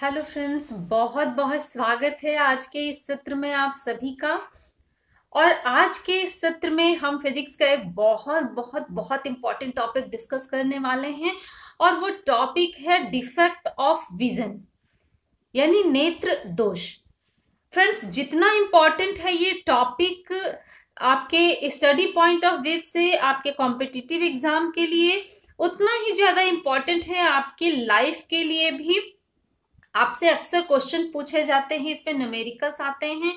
Hello friends, बहुत बहुत स्वागत है आज के इस सत्र में आप सभी का। और आज के इस सत्र में हम फिजिक्स का एक बहुत बहुत बहुत इंपॉर्टेंट टॉपिक डिस्कस करने वाले हैं। और वो टॉपिक है डिफेक्ट ऑफ विजन, यानी नेत्र दोष। फ्रेंड्स, जितना इंपॉर्टेंट है ये टॉपिक आपके स्टडी पॉइंट ऑफ व्यू से आपके कॉम्पिटिटिव एग्जाम के लिए, उतना ही ज्यादा इंपॉर्टेंट है आपके लाइफ के लिए भी। आपसे अक्सर क्वेश्चन पूछे जाते हैं, इस पे न्यूमेरिकल्स आते हैं,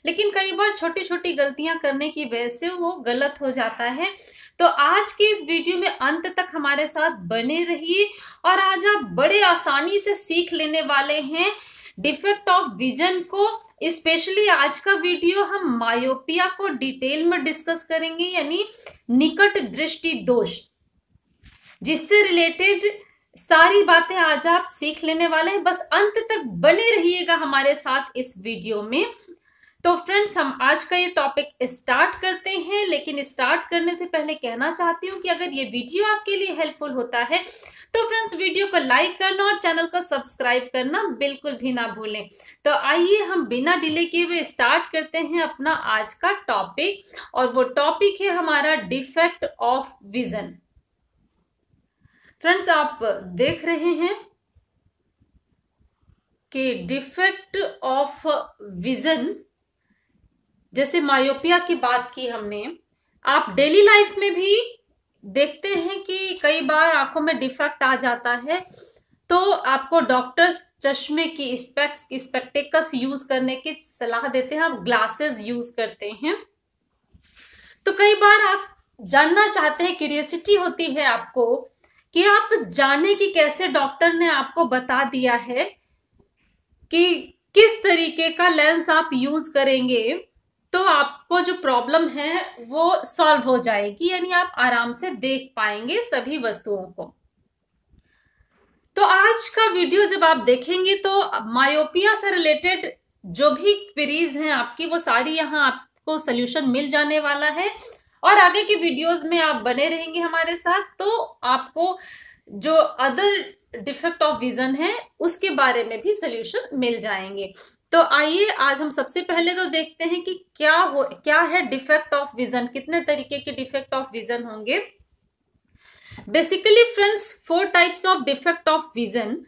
लेकिन कई बार छोटी छोटी गलतियां करने की वजह से वो गलत हो जाता है। तो आज के इस वीडियो में अंत तक हमारे साथ बने रहिए और आज आप बड़े आसानी से सीख लेने वाले हैं डिफेक्ट ऑफ विजन को। स्पेशली आज का वीडियो हम मायोपिया को डिटेल में डिस्कस करेंगे, यानी निकट दृष्टि दोष, जिससे रिलेटेड सारी बातें आज आप सीख लेने वाले हैं। बस अंत तक बने रहिएगा हमारे साथ इस वीडियो में। तो फ्रेंड्स, हम आज का ये टॉपिक स्टार्ट करते हैं, लेकिन स्टार्ट करने से पहले कहना चाहती हूँ कि अगर ये वीडियो आपके लिए हेल्पफुल होता है तो फ्रेंड्स वीडियो को लाइक करना और चैनल को सब्सक्राइब करना बिल्कुल भी ना भूलें। तो आइए हम बिना डिले किए हुए स्टार्ट करते हैं अपना आज का टॉपिक, और वो टॉपिक है हमारा डिफेक्ट ऑफ विजन। फ्रेंड्स, आप देख रहे हैं कि डिफेक्ट ऑफ विजन, जैसे मायोपिया की बात की हमने, आप डेली लाइफ में भी देखते हैं कि कई बार आंखों में डिफेक्ट आ जाता है, तो आपको डॉक्टर्स चश्मे की स्पेक्टेकल्स यूज करने की सलाह देते हैं, आप ग्लासेस यूज करते हैं। तो कई बार आप जानना चाहते हैं, क्यूरियोसिटी होती है आपको कि आप जाने कि कैसे डॉक्टर ने आपको बता दिया है कि किस तरीके का लेंस आप यूज करेंगे तो आपको जो प्रॉब्लम है वो सॉल्व हो जाएगी, यानी आप आराम से देख पाएंगे सभी वस्तुओं को। तो आज का वीडियो जब आप देखेंगे तो मायोपिया से रिलेटेड जो भी क्वेरीज हैं आपकी, वो सारी यहाँ आपको सोल्यूशन मिल जाने वाला है। और आगे के वीडियोस में आप बने रहेंगे हमारे साथ, तो आपको जो अदर डिफेक्ट ऑफ विजन है उसके बारे में भी सोल्यूशन मिल जाएंगे। तो आइए आज हम सबसे पहले तो देखते हैं कि क्या है डिफेक्ट ऑफ विजन, कितने तरीके के डिफेक्ट ऑफ विजन होंगे। Basically friends, 4 types of defect of vision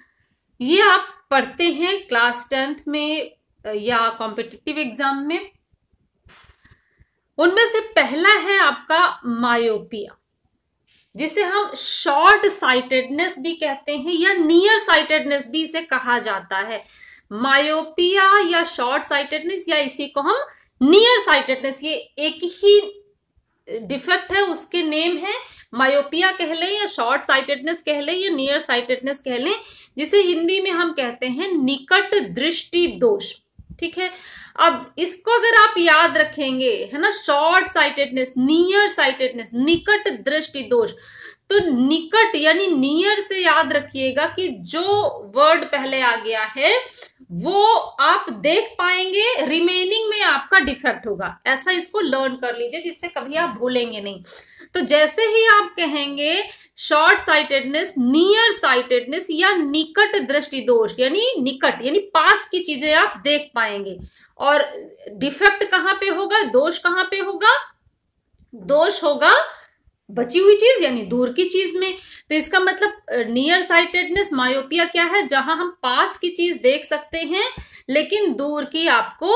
ये आप पढ़ते हैं क्लास 10th में या कॉम्पिटिटिव एग्जाम में। उनमें से पहला है आपका मायोपिया, जिसे हम शॉर्ट साइटेडनेस भी कहते हैं या नियर साइटेडनेस भी इसे कहा जाता है। मायोपिया या शॉर्ट साइटेडनेस, या इसी को हम नियर साइटेडनेस, ये एक ही डिफेक्ट है, उसके नेम है। मायोपिया कह लें या शॉर्ट साइटेडनेस कह लें या नियर साइटेडनेस कह लें, जिसे हिंदी में हम कहते हैं निकट दृष्टि दोष। ठीक है, अब इसको अगर आप याद रखेंगे, है ना, शॉर्ट साइटेडनेस, नियर साइटेडनेस, निकट दृष्टि दोष, तो निकट यानी नियर से याद रखिएगा कि जो वर्ड पहले आ गया है वो आप देख पाएंगे, रिमेनिंग में आपका डिफेक्ट होगा। ऐसा इसको लर्न कर लीजिए जिससे कभी आप भूलेंगे नहीं। तो जैसे ही आप कहेंगे शॉर्ट साइटेडनेस, नियर साइटेडनेस या निकट दृष्टि दोष, यानी निकट यानी पास की चीजें आप देख पाएंगे। और डिफेक्ट कहां पे होगा, दोष कहां पे होगा? दोष होगा बची हुई चीज यानी दूर की चीज में। तो इसका मतलब नियर साइटेडनेस, मायोपिया क्या है? जहां हम पास की चीज देख सकते हैं लेकिन दूर की आपको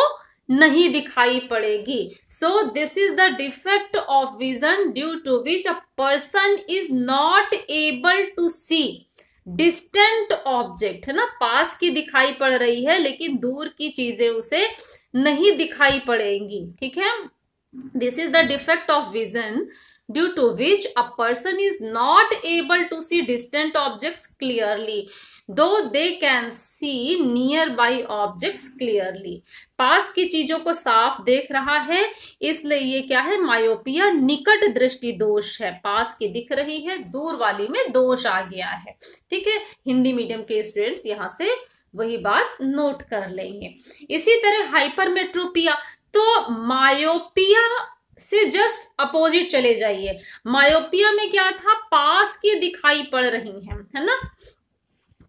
नहीं दिखाई पड़ेगी। So this is the defect of vision due to which a person is not able to see distant object, है ना, पास की दिखाई पड़ रही है लेकिन दूर की चीजें उसे नहीं दिखाई पड़ेंगी। ठीक है, this is the defect of vision due to which a person is not able to see distant objects clearly, though they can see nearby objects clearly। पास की चीजों को साफ देख रहा है, इसलिए ये क्या है? मायोपिया, निकट दृष्टि दोष है। पास की दिख रही है, दूर वाली में दोष आ गया है। ठीक है, हिंदी मीडियम के स्टूडेंट्स यहां से वही बात नोट कर लेंगे। इसी तरह हाइपरमेट्रोपिया, तो मायोपिया से जस्ट अपोजिट चले जाइए। मायोपिया में क्या था? पास की दिखाई पड़ रही है ना,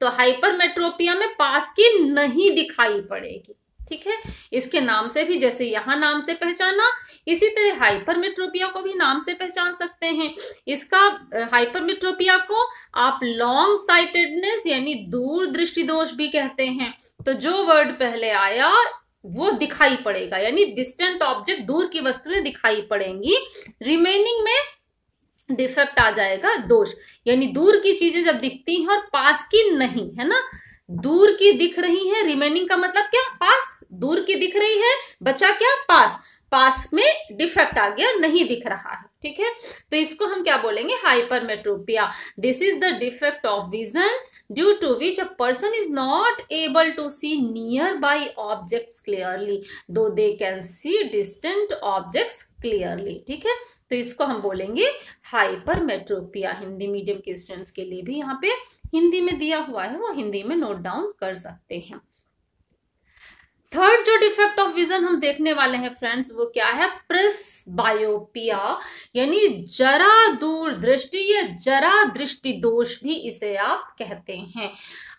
तो हाइपरमेट्रोपिया में पास की नहीं दिखाई पड़ेगी, ठीक है। इसके नाम से भी, जैसे यहां नाम से पहचाना, इसी तरह हाइपरमेट्रोपिया को भी नाम से पहचान सकते हैं। इसका हाइपरमेट्रोपिया को आप लॉन्ग साइटेडनेस यानी दूर दृष्टि दोष भी कहते हैं। तो जो वर्ड पहले आया वो दिखाई पड़ेगा, यानी डिस्टेंट ऑब्जेक्ट, दूर की वस्तुएं दिखाई पड़ेंगी। रिमेनिंग में डिफेक्ट आ जाएगा दोष, यानी दूर की चीजें जब दिखती हैं और पास की नहीं, है ना। दूर की दिख रही है, रिमेनिंग का मतलब क्या, पास। दूर की दिख रही है, बचा क्या, पास। पास में डिफेक्ट आ गया, नहीं दिख रहा है, ठीक है। तो इसको हम क्या बोलेंगे, hypermetropia. This is the defect of vision due to which a person is not able to see nearby objects clearly though they can see distant objects clearly, ठीक है। तो इसको हम बोलेंगे हाइपरमेट्रोपिया। हिंदी मीडियम के स्टूडेंट्स के लिए भी यहाँ पे हिंदी में दिया हुआ है, वो हिंदी में नोट डाउन कर सकते हैं। थर्ड जो डिफेक्ट ऑफ विजन हम देखने वाले हैं फ्रेंड्स, वो क्या है, प्रेसबायोपिया, यानी जरा दूर दृष्टि या जरा दृष्टि दोष भी इसे आप कहते हैं।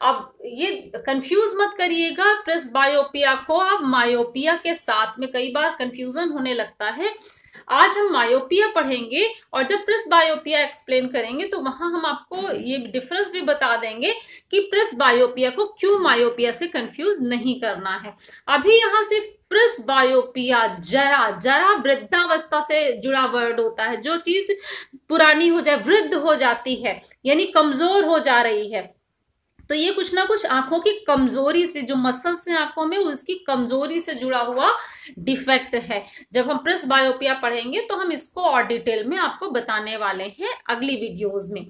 अब ये कंफ्यूज मत करिएगा, प्रेसबायोपिया को आप मायोपिया के साथ में, कई बार कंफ्यूजन होने लगता है। आज हम मायोपिया पढ़ेंगे और जब प्रेसबायोपिया एक्सप्लेन करेंगे तो वहां हम आपको ये डिफरेंस भी बता देंगे कि प्रेसबायोपिया को क्यों मायोपिया से कंफ्यूज नहीं करना है। अभी यहाँ सिर्फ प्रेसबायोपिया, जरा वृद्धावस्था से जुड़ा वर्ड होता है। जो चीज पुरानी हो जाए, वृद्ध हो जाती है, यानी कमजोर हो जा रही है, तो ये कुछ ना कुछ आंखों की कमजोरी से, जो मसल्स हैं आंखों में, उसकी कमजोरी से जुड़ा हुआ डिफेक्ट है। जब हम प्रेसबायोपिया पढ़ेंगे तो हम इसको और डिटेल में आपको बताने वाले हैं अगली वीडियोस में।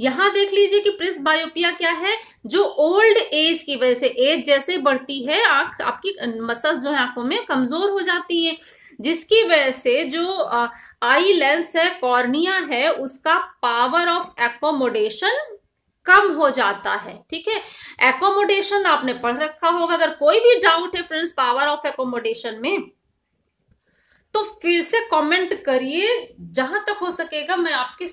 यहां देख लीजिए कि प्रेसबायोपिया क्या है, जो ओल्ड एज की वजह से, एज जैसे बढ़ती है आंख, आपकी मसल्स जो है आंखों में कमजोर हो जाती है, जिसकी वजह से जो आई लेंस है, कॉर्निया है, उसका पावर ऑफ एकोमोडेशन कम हो जाता है, ठीक है। एकोमोडेशन आपने पढ़ रखा होगा। अगर कोई भी डाउट है फ्रेंड्स पावर ऑफ एकोमोडेशन में, तो फिर से कमेंट करिए। जहां तक हो सकेगा मैं आपके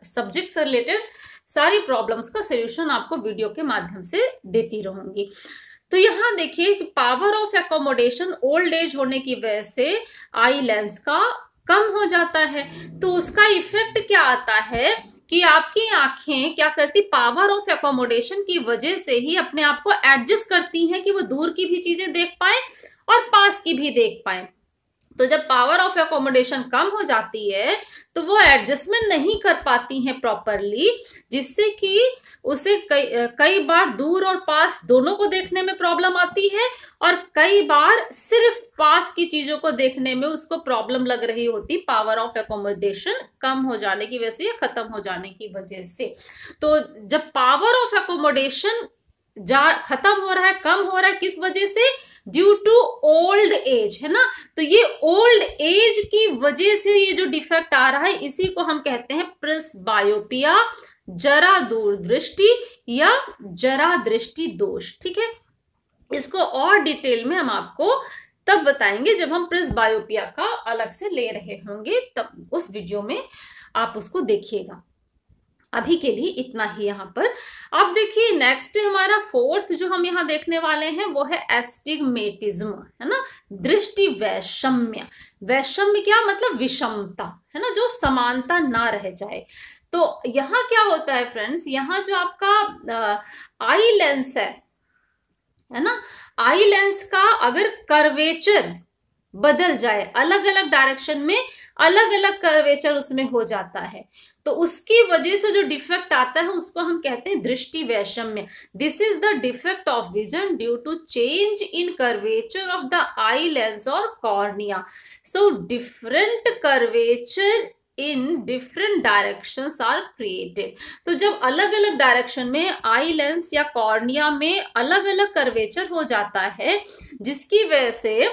सब्जेक्ट से रिलेटेड सारी प्रॉब्लम्स का सोल्यूशन आपको वीडियो के माध्यम से देती रहूंगी। तो यहाँ देखिए कि power of accommodation old age होने की वजह से आई लेंस का कम हो जाता है। तो उसका इफेक्ट क्या आता है कि आपकी आंखें क्या करती, पावर ऑफ एकोमोडेशन की वजह से ही अपने आप को एडजस्ट करती हैं कि वो दूर की भी चीजें देख पाए और पास की भी देख पाए। तो जब पावर ऑफ एकोमोडेशन कम हो जाती है तो वो एडजस्टमेंट नहीं कर पाती हैं प्रॉपरली, जिससे कि उसे कई बार दूर और पास दोनों को देखने में प्रॉब्लम आती है, और कई बार सिर्फ पास की चीजों को देखने में उसको प्रॉब्लम लग रही होती, पावर ऑफ एकोमोडेशन कम हो जाने की वजह से या खत्म हो जाने की वजह से। तो जब पावर ऑफ एकोमोडेशन खत्म हो रहा है, कम हो रहा है, किस वजह से, ड्यू टू ओल्ड एज, है ना। तो ये ओल्ड एज की वजह से ये जो डिफेक्ट आ रहा है, इसी को हम कहते हैं प्रेसबायोपिया, जरा दूर दृष्टि या जरा दृष्टि दोष, ठीक है। इसको और डिटेल में हम आपको तब बताएंगे जब हम प्रेसबायोपिया का अलग से ले रहे होंगे, तब उस वीडियो में आप उसको देखिएगा। अभी के लिए इतना ही यहाँ पर। अब देखिए नेक्स्ट हमारा फोर्थ जो हम यहाँ देखने वाले हैं वो है एस्टिग्मेटिज्म, है ना, दृष्टि वैषम्य। वैषम्य क्या मतलब, विषमता, है ना, जो समानता ना रह जाए। तो यहाँ क्या होता है फ्रेंड्स, यहाँ जो आपका आई लेंस है ना, आई लेंस का अगर कर्वेचर बदल जाए, अलग अलग डायरेक्शन में अलग अलग कर्वेचर उसमें हो जाता है, तो उसकी वजह से जो डिफेक्ट आता है उसको हम कहते हैं दृष्टि वैषम्य। This is the defect of vision due to change in curvature of the eye lens और cornea. So different curvature in different directions are created. तो जब अलग अलग डायरेक्शन में आई लेंस या कॉर्निया में अलग अलग कर्वेचर हो जाता है, जिसकी वजह से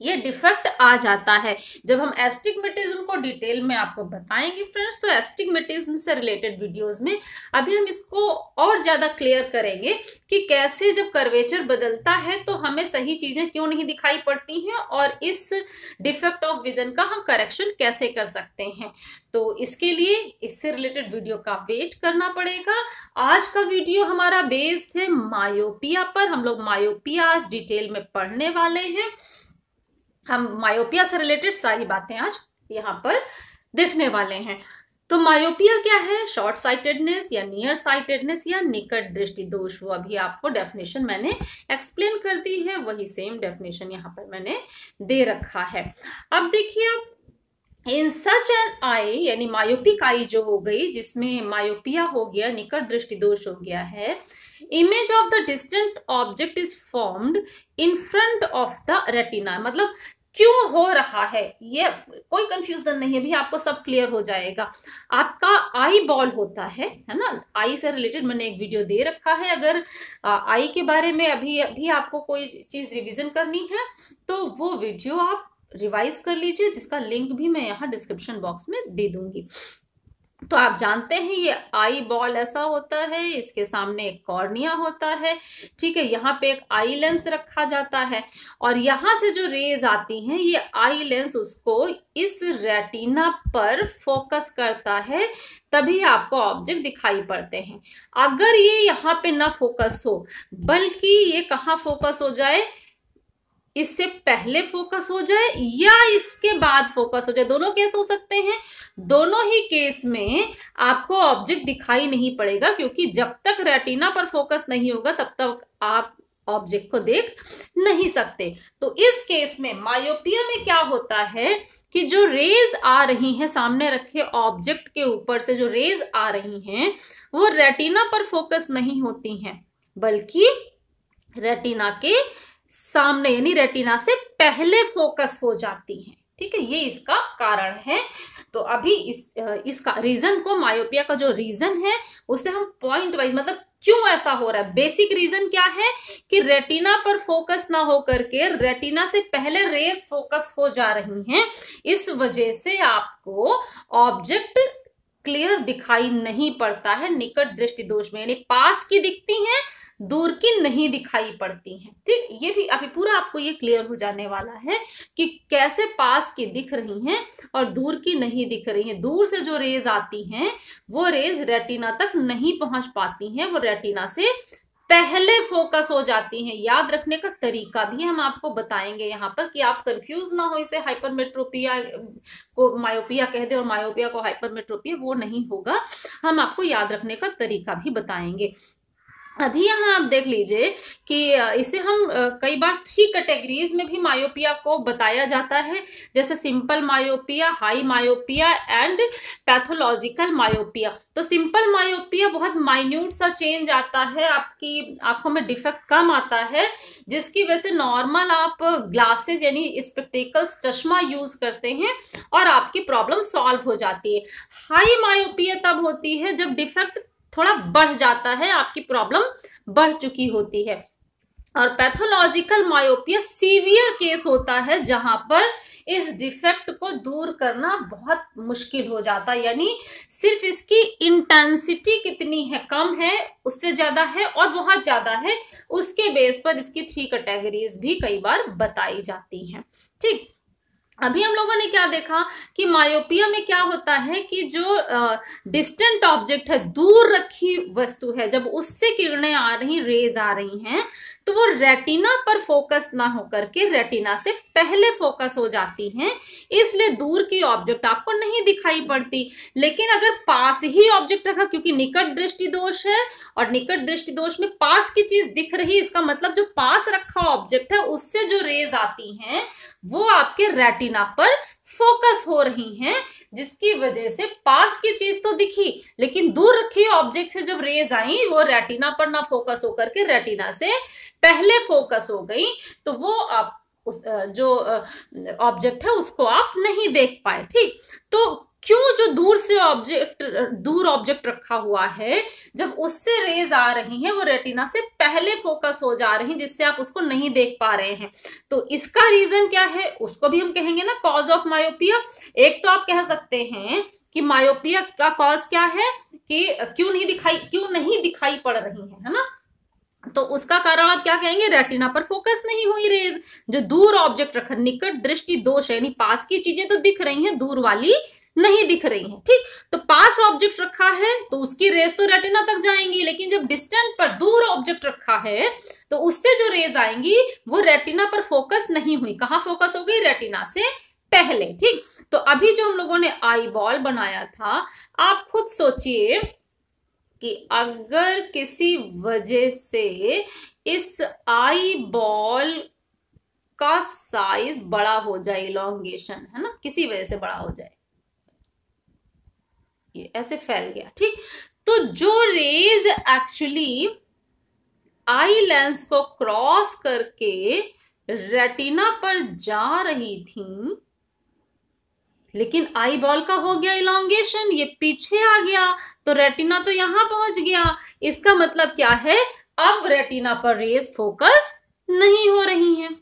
ये डिफेक्ट आ जाता है। जब हम एस्टिग्मेटिज्म को डिटेल में आपको बताएंगे फ्रेंड्स, तो एस्टिग्मेटिज्म से रिलेटेड वीडियोस में अभी हम इसको और ज्यादा क्लियर करेंगे कि कैसे जब कर्वेचर बदलता है तो हमें सही चीजें क्यों नहीं दिखाई पड़ती हैं और इस डिफेक्ट ऑफ विजन का हम करेक्शन कैसे कर सकते हैं। तो इसके लिए इससे रिलेटेड वीडियो का वेट करना पड़ेगा। आज का वीडियो हमारा बेस्ड है मायोपिया पर। हम लोग मायोपिया आज डिटेल में पढ़ने वाले हैं। हम मायोपिया से रिलेटेड सारी बातें आज यहाँ पर देखने वाले हैं। तो मायोपिया क्या है? शॉर्ट साइटेडनेस या नियर साइटेडनेस या निकट दृष्टि दोष। वो अभी आपको डेफिनेशन मैंने एक्सप्लेन कर दी है, वही सेम डेफिनेशन यहाँ पर मैंने दे रखा है। अब देखिए, इन सच एन आई यानी मायोपिक आई जो हो गई, जिसमें मायोपिया हो गया, निकट दृष्टि दोष हो गया है, image of the distant object is formed in front of the retina. मतलब क्यों हो रहा है, ये कोई कंफ्यूजन नहीं है, अभी आपको सब क्लियर हो जाएगा। आपका आई बॉल होता है ना, आई से रिलेटेड मैंने एक वीडियो दे रखा है। अगर आई के बारे में अभी आपको कोई चीज रिवीजन करनी है तो वो वीडियो आप रिवाइज कर लीजिए, जिसका लिंक भी मैं यहाँ डिस्क्रिप्शन बॉक्स में दे दूंगी। तो आप जानते हैं ये आई बॉल ऐसा होता है, इसके सामने एक कॉर्निया होता है, ठीक है, यहाँ पे एक आई लेंस रखा जाता है और यहाँ से जो रेज आती हैं ये आई लेंस उसको इस रेटिना पर फोकस करता है, तभी आपको ऑब्जेक्ट दिखाई पड़ते हैं। अगर ये यहाँ पे ना फोकस हो बल्कि ये कहाँ फोकस हो जाए, इससे पहले फोकस हो जाए या इसके बाद फोकस हो जाए, दोनों केस हो सकते हैं। दोनों ही केस में आपको ऑब्जेक्ट दिखाई नहीं पड़ेगा, क्योंकि जब तक रेटिना पर फोकस नहीं होगा तब तक आप ऑब्जेक्ट को देख नहीं सकते। तो इस केस में मायोपिया में क्या होता है कि जो रेज आ रही हैं सामने रखे ऑब्जेक्ट के ऊपर से, जो रेज आ रही हैं वो रेटिना पर फोकस नहीं होती हैं, बल्कि रेटिना के सामने यानी रेटिना से पहले फोकस हो जाती हैं। ठीक है, ये इसका कारण है। तो अभी इसका रीजन को, मायोपिया का जो रीजन है उसे हम पॉइंट वाइज, मतलब क्यों ऐसा हो रहा है, बेसिक रीजन क्या है कि रेटिना पर फोकस ना हो करके रेटिना से पहले रेज फोकस हो जा रही हैं, इस वजह से आपको ऑब्जेक्ट क्लियर दिखाई नहीं पड़ता है निकट दृष्टि दोष में, यानी पास की दिखती हैं, दूर की नहीं दिखाई पड़ती हैं। ठीक, ये भी अभी पूरा आपको ये क्लियर हो जाने वाला है कि कैसे पास की दिख रही हैं और दूर की नहीं दिख रही हैं। दूर से जो रेज आती हैं वो रेज रेटिना तक नहीं पहुंच पाती हैं, वो रेटिना से पहले फोकस हो जाती हैं। याद रखने का तरीका भी हम आपको बताएंगे यहाँ पर कि आप कंफ्यूज ना हो, इसे हाइपरमेट्रोपिया को मायोपिया कह दे और मायोपिया को हाइपरमेट्रोपिया, वो नहीं होगा। हम आपको याद रखने का तरीका भी बताएंगे। अभी यहाँ आप देख लीजिए कि इसे हम कई बार 3 कैटेगरीज में भी मायोपिया को बताया जाता है, जैसे simple myopia, high myopia and pathological myopia. तो सिंपल मायोपिया बहुत माइन्यूट सा चेंज आता है, आपकी आंखों में डिफेक्ट कम आता है, जिसकी वजह से नॉर्मल आप ग्लासेस यानी स्पेक्टेकल्स, चश्मा यूज करते हैं और आपकी प्रॉब्लम सॉल्व हो जाती है। हाई मायोपिया तब होती है जब डिफेक्ट थोड़ा बढ़ जाता है, आपकी प्रॉब्लम बढ़ चुकी होती है। और पैथोलॉजिकल मायोपिया सीवियर केस होता है जहां पर इस डिफेक्ट को दूर करना बहुत मुश्किल हो जाता है, यानी सिर्फ इसकी इंटेंसिटी कितनी है, कम है, उससे ज्यादा है और बहुत ज्यादा है, उसके बेस पर इसकी 3 कैटेगरीज भी कई बार बताई जाती हैं। ठीक, अभी हम लोगों ने क्या देखा कि मायोपिया में क्या होता है कि जो डिस्टेंट ऑब्जेक्ट है, दूर रखी वस्तु है, जब उससे किरणें आ रही, रेज आ रही हैं, तो वो रेटिना पर फोकस ना होकर के रेटिना से पहले फोकस हो जाती हैं, इसलिए दूर की ऑब्जेक्ट आपको नहीं दिखाई पड़ती। लेकिन अगर पास ही ऑब्जेक्ट रखा, क्योंकि निकट दृष्टि दोष है और निकट दृष्टि दोष में पास की चीज दिख रही, इसका मतलब जो पास रखा ऑब्जेक्ट है उससे जो रेज आती हैं वो आपके रेटिना पर फोकस हो रही हैं, जिसकी वजह से पास की चीज तो दिखी लेकिन दूर रखी ऑब्जेक्ट से जब रेज आई वो रेटिना पर ना फोकस होकर के रेटिना से पहले फोकस हो गई, तो वो आप उस जो ऑब्जेक्ट है उसको आप नहीं देख पाए। ठीक, तो क्यों जो दूर ऑब्जेक्ट रखा हुआ है, जब उससे रेज आ रही हैं वो रेटिना से पहले फोकस हो जा रही हैं, जिससे आप उसको नहीं देख पा रहे हैं। तो इसका रीजन क्या है, उसको भी हम कहेंगे ना कॉज ऑफ मायोपिया। एक तो आप कह सकते हैं कि मायोपिया का कॉज क्या है कि क्यों नहीं दिखाई पड़ रही है ना। तो उसका कारण आप क्या कहेंगे, रेटिना पर फोकस नहीं हुई रेज। जो दूर ऑब्जेक्ट रखा, निकट दृष्टि दोष है, यानी पास की चीजें तो दिख रही हैं, दूर वाली नहीं दिख रही हैं। ठीक, तो पास ऑब्जेक्ट रखा है तो उसकी रेज तो रेटिना तक जाएंगी, लेकिन जब डिस्टेंट पर दूर ऑब्जेक्ट रखा है तो उससे जो रेज आएंगी वो रेटिना पर फोकस नहीं हुई। कहाँ फोकस हो गई, रेटिना से पहले। ठीक, तो अभी जो हम लोगों ने आई बॉल बनाया था, आप खुद सोचिए कि अगर किसी वजह से इस आई बॉल का साइज बड़ा हो जाए, इलॉन्गेशन है ना, किसी वजह से बड़ा हो जाए, ये ऐसे फैल गया। ठीक, तो जो रेज एक्चुअली आई लेंस को क्रॉस करके रेटिना पर जा रही थी, लेकिन आई बॉल का हो गया इलॉन्गेशन, ये पीछे आ गया, तो रेटिना तो यहां पहुंच गया। इसका मतलब क्या है, अब रेटिना पर रेज फोकस नहीं हो रही हैं।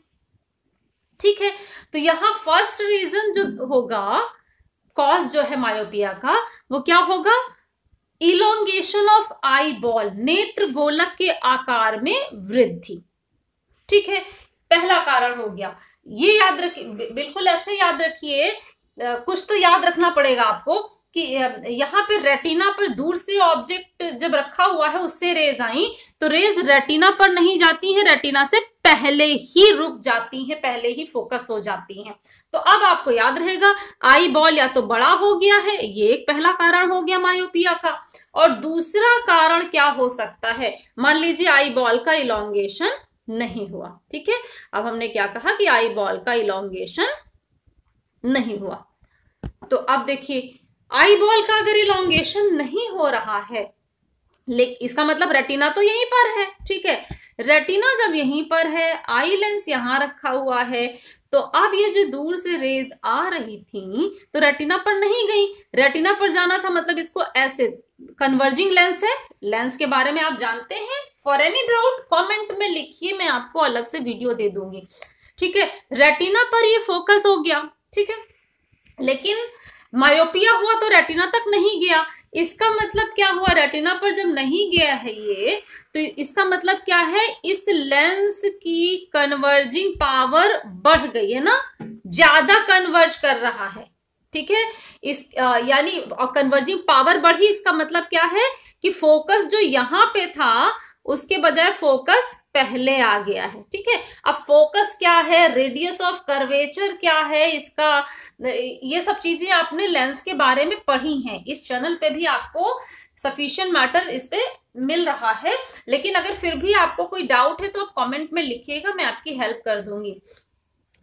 ठीक है, तो यहां फर्स्ट रीजन जो होगा, कॉज जो है मायोपिया का, वो क्या होगा, इलॉन्गेशन ऑफ आई बॉल, नेत्र गोलक के आकार में वृद्धि। ठीक है, पहला कारण हो गया। ये याद रखिए, बिल्कुल ऐसे याद रखिए, कुछ तो याद रखना पड़ेगा आपको कि यहाँ पे रेटिना पर दूर से ऑब्जेक्ट जब रखा हुआ है उससे रेज आई, तो रेज रेटिना पर नहीं जाती है, रेटिना से पहले ही रुक जाती हैं, पहले ही फोकस हो जाती हैं। तो अब आपको याद रहेगा, आई बॉल या तो बड़ा हो गया है, ये एक पहला कारण हो गया मायोपिया का। और दूसरा कारण क्या हो सकता है, मान लीजिए आई बॉल का इलॉन्गेशन नहीं हुआ। ठीक है, अब हमने क्या कहा कि आई बॉल का इलॉन्गेशन नहीं हुआ। तो अब देखिए, आई बॉल का अगर इलॉन्गेशन नहीं हो रहा है, लेकिन इसका मतलब रेटिना तो यहीं पर है। ठीक है, रेटिना जब यहीं पर है, आई लेंस यहां रखा हुआ है, तो अब ये जो दूर से रेज आ रही थी तो रेटिना पर नहीं गई, रेटिना पर जाना था, मतलब इसको ऐसे, कन्वर्जिंग लेंस है, लेंस के बारे में आप जानते हैं। फॉर एनी डाउट कमेंट में लिखिए, मैं आपको अलग से वीडियो दे दूंगी। ठीक है, रेटिना पर ये फोकस हो गया। ठीक है, लेकिन मायोपिया हुआ तो रेटिना तक नहीं गया। इसका मतलब क्या हुआ, रेटिना पर जब नहीं गया है ये, तो इसका मतलब क्या है, इस लेंस की कन्वर्जिंग पावर बढ़ गई है ना, ज्यादा कन्वर्ज कर रहा है। ठीक है, इस यानी कन्वर्जिंग पावर बढ़ी, इसका मतलब क्या है कि फोकस जो यहां पे था उसके बजाय फोकस पहले आ गया है। ठीक है, अब फोकस क्या है, रेडियस ऑफ कर्वेचर क्या है इसका, ये सब चीजें आपने लेंस के बारे में पढ़ी हैं, इस चैनल पे भी आपको सफिशिएंट मैटर इस पे मिल रहा है। लेकिन अगर फिर भी आपको कोई डाउट है तो आप कमेंट में लिखिएगा, मैं आपकी हेल्प कर दूंगी।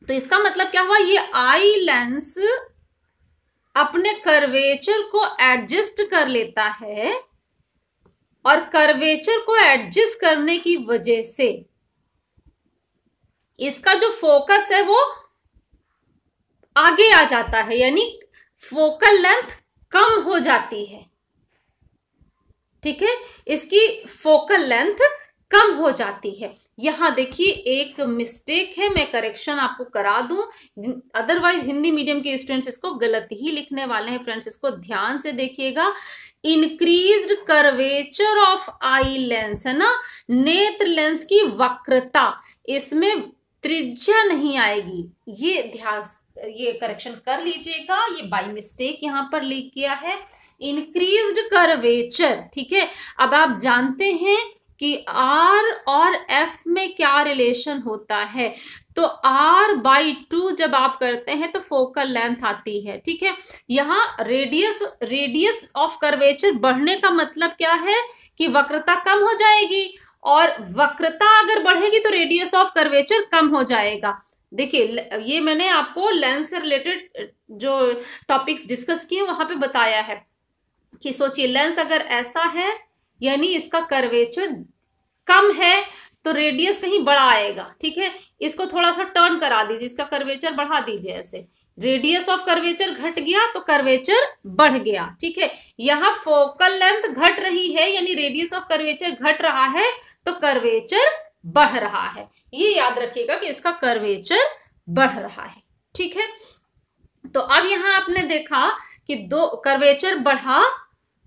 तो इसका मतलब क्या हुआ, ये आई लेंस अपने कर्वेचर को एडजस्ट कर लेता है, और कर्वेचर को एडजस्ट करने की वजह से इसका जो फोकस है वो आगे आ जाता है, यानी फोकल लेंथ कम हो जाती है। ठीक है, इसकी फोकल लेंथ कम हो जाती है। यहां देखिए एक मिस्टेक है, मैं करेक्शन आपको करा दूं, अदरवाइज हिंदी मीडियम के स्टूडेंट्स इसको गलत ही लिखने वाले हैं। फ्रेंड्स, इसको ध्यान से देखिएगा, increased curvature of eye lens है ना, नेत्र लेंस की वक्रता, इसमें त्रिज्या नहीं आएगी। ये ध्यान, ये करेक्शन कर लीजिएगा, ये बाय मिस्टेक यहां पर लिख गया है, इंक्रीज्ड कर्वेचर। ठीक है, अब आप जानते हैं कि R और F में क्या रिलेशन होता है, तो R/2 जब आप करते हैं तो फोकल लेंथ आती है। ठीक है, यहाँ रेडियस ऑफ कर्वेचर बढ़ने का मतलब क्या है कि वक्रता कम हो जाएगी, और वक्रता अगर बढ़ेगी तो रेडियस ऑफ कर्वेचर कम हो जाएगा। देखिए, ये मैंने आपको लेंस से रिलेटेड जो टॉपिक्स डिस्कस किए वहां पे बताया है कि सोचिए, लेंस अगर ऐसा है यानी इसका कर्वेचर कम है तो रेडियस कहीं बड़ा आएगा। ठीक है, इसको थोड़ा सा टर्न करा दीजिए, इसका कर्वेचर बढ़ा दीजिए ऐसे, रेडियस ऑफ कर्वेचर घट गया तो कर्वेचर बढ़ गया, ठीक है। यहाँ फोकल लेंथ घट रही है यानी रेडियस ऑफ कर्वेचर घट रहा है तो कर्वेचर बढ़ रहा है। ये याद रखिएगा कि इसका कर्वेचर बढ़ रहा है, ठीक है। तो अब यहां आपने देखा कि दो कर्वेचर बढ़ा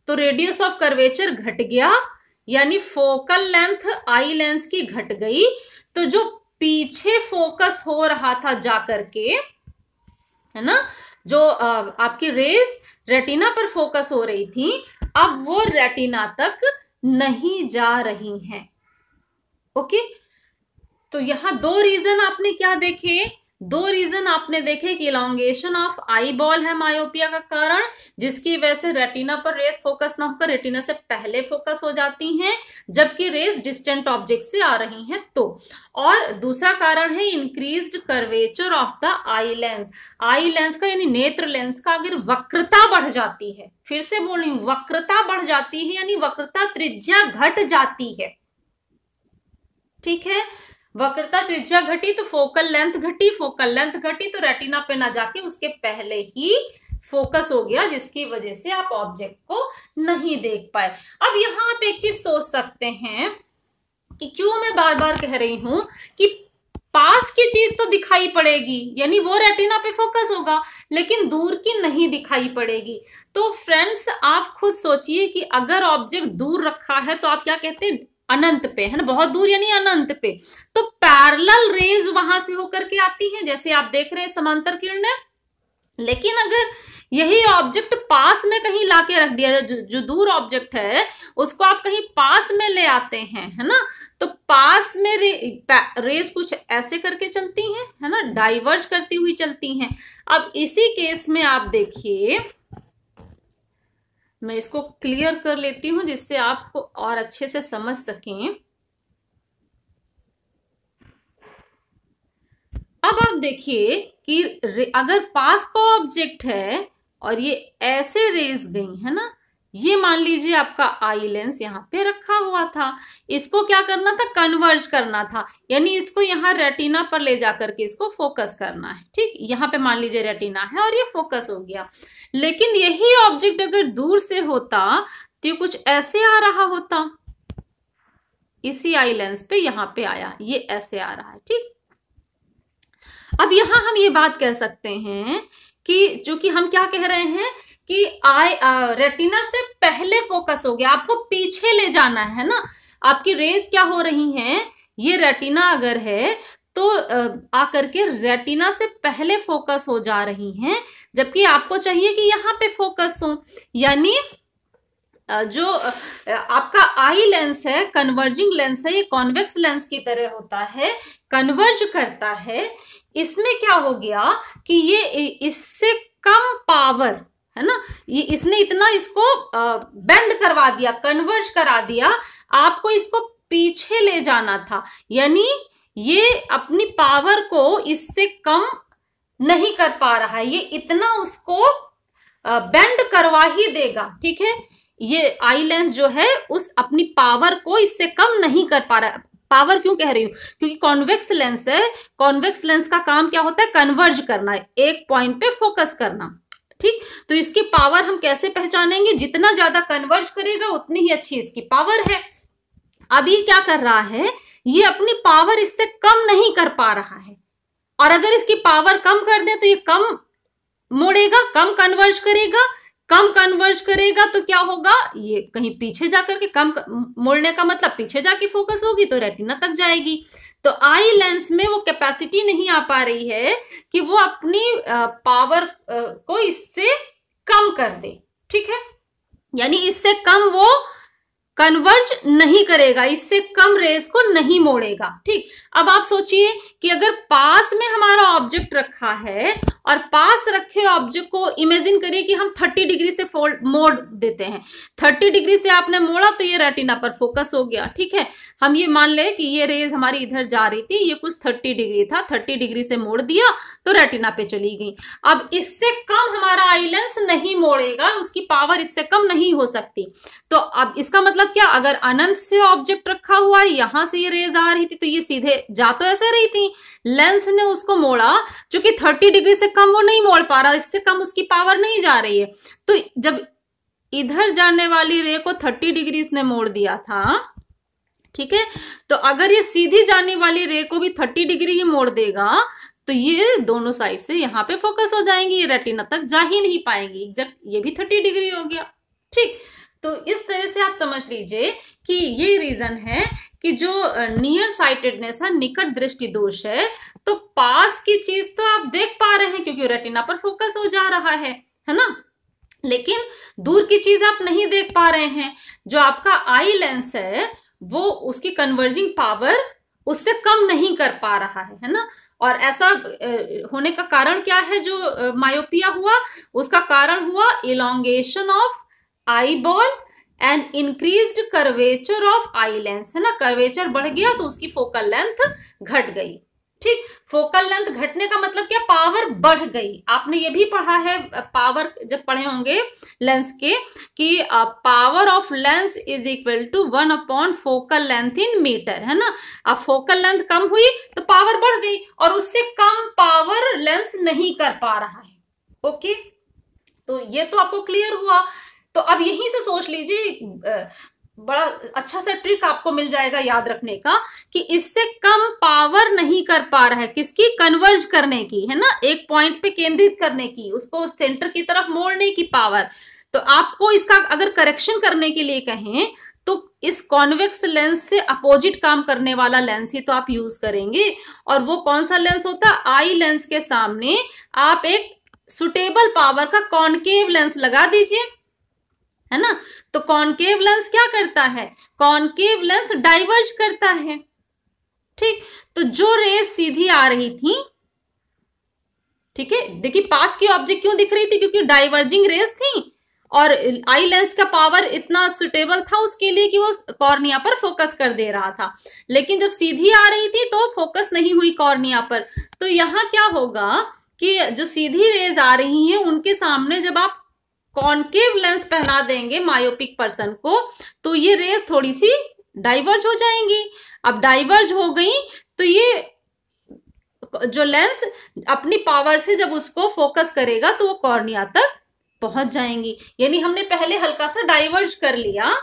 तो रेडियस ऑफ कर्वेचर घट गया यानी फोकल लेंथ आई लेंस की घट गई, तो जो पीछे फोकस हो रहा था जाकर के, है ना, जो आपकी रेस रेटिना पर फोकस हो रही थी, अब वो रेटिना तक नहीं जा रही हैं। ओके, तो यहां दो रीजन आपने क्या देखे, दो रीजन आपने देखे कि इलॉन्गेशन ऑफ आई बॉल है मायोपिया का कारण, जिसकी वजह से रेटिना पर रेस फोकस ना होकर रेटिना से पहले फोकस हो जाती हैं जबकि रेस डिस्टेंट ऑब्जेक्ट से आ रही हैं तो। और दूसरा कारण है increased curvature of the eye lens. Eye lens का यानी नेत्र लेंस का अगर वक्रता बढ़ जाती है, फिर से बोल रही हूं, वक्रता बढ़ जाती है यानी वक्रता त्रिज्या घट जाती है, ठीक है। वक्रता त्रिज्या घटी तो फोकल लेंथ घटी, फोकल लेंथ घटी तो रेटिना पे ना जाके उसके पहले ही फोकस हो गया, जिसकी वजह से आप ऑब्जेक्ट को नहीं देख पाए। अब यहां आप एक चीज सोच सकते हैं कि क्यों मैं बार बार कह रही हूं कि पास की चीज तो दिखाई पड़ेगी यानी वो रेटिना पे फोकस होगा, लेकिन दूर की नहीं दिखाई पड़ेगी। तो फ्रेंड्स आप खुद सोचिए कि अगर ऑब्जेक्ट दूर रखा है तो आप क्या कहते हैं, अनंत पे, है ना, बहुत दूर यानी अनंत पे, तो पैरेलल रेज वहां से होकर के आती है जैसे आप देख रहे हैं समांतर किरणें। लेकिन अगर यही ऑब्जेक्ट पास में कहीं लाके रख दिया, जो दूर ऑब्जेक्ट है उसको आप कहीं पास में ले आते हैं, है ना, तो पास में रेज कुछ ऐसे करके चलती हैं, है ना, डाइवर्ज करती हुई चलती हैं। अब इसी केस में आप देखिए, मैं इसको क्लियर कर लेती हूं जिससे आपको और अच्छे से समझ सकें। अब आप देखिए कि अगर पास का ऑब्जेक्ट है और ये ऐसे रेज गई, है ना, ये मान लीजिए आपका आई लेंस यहाँ पे रखा हुआ था, इसको क्या करना था, कन्वर्ज करना था, यानी इसको यहाँ रेटिना पर ले जाकर के इसको फोकस करना है, ठीक। यहाँ पे मान लीजिए रेटिना है और ये फोकस हो गया। लेकिन यही ऑब्जेक्ट अगर दूर से होता तो ये कुछ ऐसे आ रहा होता, इसी आई लेंस पे यहाँ पे आया, ये ऐसे आ रहा है, ठीक। अब यहां हम ये बात कह सकते हैं कि चूंकि हम क्या कह रहे हैं कि रेटिना से पहले फोकस हो गया, आपको पीछे ले जाना है ना, आपकी रेस क्या हो रही हैं, ये रेटिना अगर है तो आकर के रेटिना से पहले फोकस हो जा रही हैं, जबकि आपको चाहिए कि यहाँ पे फोकस हो। यानी जो आपका आई लेंस है कन्वर्जिंग लेंस है, ये कॉन्वेक्स लेंस की तरह होता है, कन्वर्ज करता है। इसमें क्या हो गया कि ये इससे कम पावर, है ना, ये इसने इतना इसको बेंड करवा दिया, कन्वर्ज करा दिया, आपको इसको पीछे ले जाना था, यानी ये अपनी पावर को इससे कम नहीं कर पा रहा है, ये इतना उसको बेंड करवा ही देगा, ठीक है। ये आई लेंस जो है उस अपनी पावर को इससे कम नहीं कर पा रहा। पावर क्यों कह रही हूं, क्योंकि कॉन्वेक्स लेंस है, कॉन्वेक्स लेंस का काम क्या होता है, कन्वर्ज करना, एक पॉइंट पे फोकस करना, ठीक। तो इसकी पावर हम कैसे पहचानेंगे, जितना ज्यादा कन्वर्ज करेगा उतनी ही अच्छी इसकी पावर है। अब ये क्या कर रहा है, ये अपनी पावर इससे कम नहीं कर पा रहा है, और अगर इसकी पावर कम कर दे तो ये कम मोड़ेगा, कम कन्वर्ज करेगा, कम कन्वर्ज करेगा तो क्या होगा, ये कहीं पीछे जाकर के, कम मोड़ने का मतलब पीछे जाके फोकस होगी तो रेटिना तक जाएगी। तो आई लेंस में वो कैपेसिटी नहीं आ पा रही है कि वो अपनी पावर को इससे कम कर दे, ठीक है, यानी इससे कम वो कन्वर्ज नहीं करेगा, इससे कम रेस को नहीं मोड़ेगा, ठीक। अब आप सोचिए कि अगर पास में हमारा ऑब्जेक्ट रखा है और पास रखे ऑब्जेक्ट को इमेजिन करिए कि हम 30 डिग्री से मोड़ देते हैं, 30 डिग्री से आपने मोड़ा तो ये रेटिना पर फोकस हो गया, ठीक है। हम ये मान ले कि ये रेज हमारी इधर जा रही थी, ये कुछ 30 डिग्री था, 30 डिग्री से मोड़ दिया तो रेटिना पे चली गई। अब इससे कम हमारा आई लेंस नहीं मोड़ेगा, उसकी पावर इससे कम नहीं हो सकती। तो अब इसका मतलब क्या, अगर अनंत से ऑब्जेक्ट रखा हुआ है, यहां से ये रेज आ रही थी तो ये सीधे जा तो ऐसे रही थी, लेंस ने उसको मोड़ा, चूंकि 30 डिग्री से कम वो नहीं मोड़ पा रहा, इससे कम उसकी पावर नहीं जा रही है। तो जब इधर जाने वाली रे को 30 डिग्री इसने मोड़ दिया था, ठीक है, तो अगर ये सीधी जाने वाली रे को भी 30 डिग्री ही मोड़ देगा तो ये दोनों साइड से यहाँ पे फोकस हो जाएंगी, ये रेटिना तक जा ही नहीं पाएंगी। एग्जैक्ट ये भी 30 डिग्री हो गया। ठीक, तो इस तरह से आप समझ लीजिए कि ये रीजन है कि जो नियर साइटेडनेस है, निकट दृष्टि दोष है, तो पास की चीज तो आप देख पा रहे हैं क्योंकि रेटिना पर फोकस हो जा रहा है ना, लेकिन दूर की चीज आप नहीं देख पा रहे हैं। जो आपका आई लेंस है वो उसकी कन्वर्जिंग पावर उससे कम नहीं कर पा रहा है ना। और ऐसा होने का कारण क्या है, जो मायोपिया हुआ उसका कारण हुआ elongation of eye ball and increased curvature of eye lens, है ना। कर्वेचर बढ़ गया तो उसकी फोकल लेंथ घट गई। ठीक, फोकल लेंथ घटने का मतलब क्या, पावर बढ़ गई। आपने ये भी पढ़ा है पावर जब पढ़े होंगे लेंस के कि power of lens is equal to 1/, focal length in meter, है ना। अब फोकल लेंथ कम हुई तो पावर बढ़ गई और उससे कम पावर लेंस नहीं कर पा रहा है। ओके, तो ये तो आपको क्लियर हुआ। तो अब यहीं से सोच लीजिए, बड़ा अच्छा सा ट्रिक आपको मिल जाएगा याद रखने का कि इससे कम पावर नहीं कर पा रहा है, किसकी, कन्वर्ज करने की, है ना, एक पॉइंट पे केंद्रित करने की, उसको सेंटर की तरफ मोड़ने की पावर। तो आपको इसका अगर करेक्शन करने के लिए कहें तो इस कॉन्वेक्स लेंस से अपोजिट काम करने वाला लेंस ही तो आप यूज करेंगे। और वो कौन सा लेंस होता है, आई लेंस के सामने आप एक सुटेबल पावर का कॉनकेव लेंस लगा दीजिए, है ना। तो कॉनकेव लेंस क्या करता है, कॉनकेव लेंस डाइवर्ज करता है। ठीक, तो जो रेज सीधी आ रही थी, ठीक है, देखिए पास की ऑब्जेक्ट क्यों दिख रही थी, क्योंकि डाइवर्जिंग रेज थी और आई लेंस का पावर इतना सुटेबल था उसके लिए कि वो कॉर्निया पर फोकस कर दे रहा था। लेकिन जब सीधी आ रही थी तो फोकस नहीं हुई कॉर्निया पर। तो यहां क्या होगा कि जो सीधी रेज आ रही हैं उनके सामने जब आप कॉनकेव लेंस पहना देंगे मायोपिक पर्सन को तो ये रेज थोड़ी सी डाइवर्ज हो जाएंगी। अब डाइवर्ज हो गई तो ये जो लेंस अपनी पावर से जब उसको फोकस करेगा तो वो कॉर्निया तक पहुंच जाएंगी। यानी हमने पहले हल्का सा डाइवर्ज कर लिया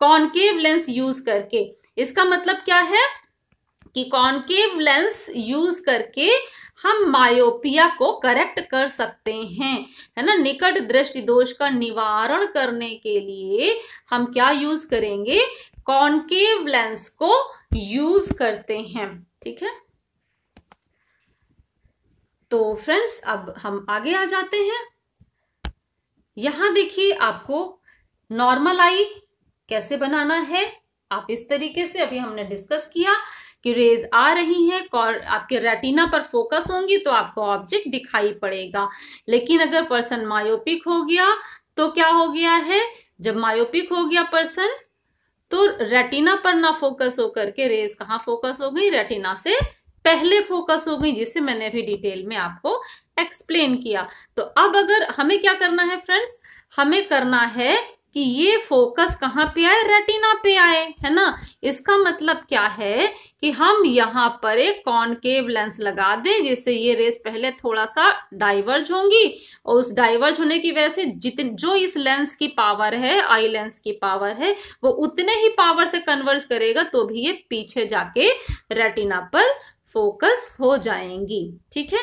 कॉनकेव लेंस यूज करके। इसका मतलब क्या है कि कॉनकेव लेंस यूज करके हम मायोपिया को करेक्ट कर सकते हैं, है ना। निकट दृष्टि दोष का निवारण करने के लिए हम क्या यूज करेंगे, कॉनकेव लेंस को यूज करते हैं। ठीक है, तो फ्रेंड्स अब हम आगे आ जाते हैं। यहां देखिए आपको नॉर्मल आई कैसे बनाना है। आप इस तरीके से, अभी हमने डिस्कस किया कि रेज आ रही हैं, आपके रेटिना पर फोकस होंगी तो आपको ऑब्जेक्ट दिखाई पड़ेगा। लेकिन अगर पर्सन मायोपिक हो गया तो क्या हो गया है, जब मायोपिक हो गया पर्सन तो रेटिना पर ना फोकस होकर के रेज कहाँ फोकस हो गई, रेटिना से पहले फोकस हो गई, जिसे मैंने अभी डिटेल में आपको एक्सप्लेन किया। तो अब अगर हमें क्या करना है फ्रेंड्स, हमें करना है कि ये फोकस कहाँ पे आए, रेटिना पे आए, है ना। इसका मतलब क्या है कि हम यहाँ पर एक कॉनकेव लेंस लगा दें जिससे ये रेस पहले थोड़ा सा डाइवर्ज होंगी और उस डाइवर्ज होने की वजह से जितने जो इस लेंस की पावर है, आई लेंस की पावर है, वो उतने ही पावर से कन्वर्ज करेगा तो भी ये पीछे जाके रेटिना पर फोकस हो जाएंगी। ठीक है,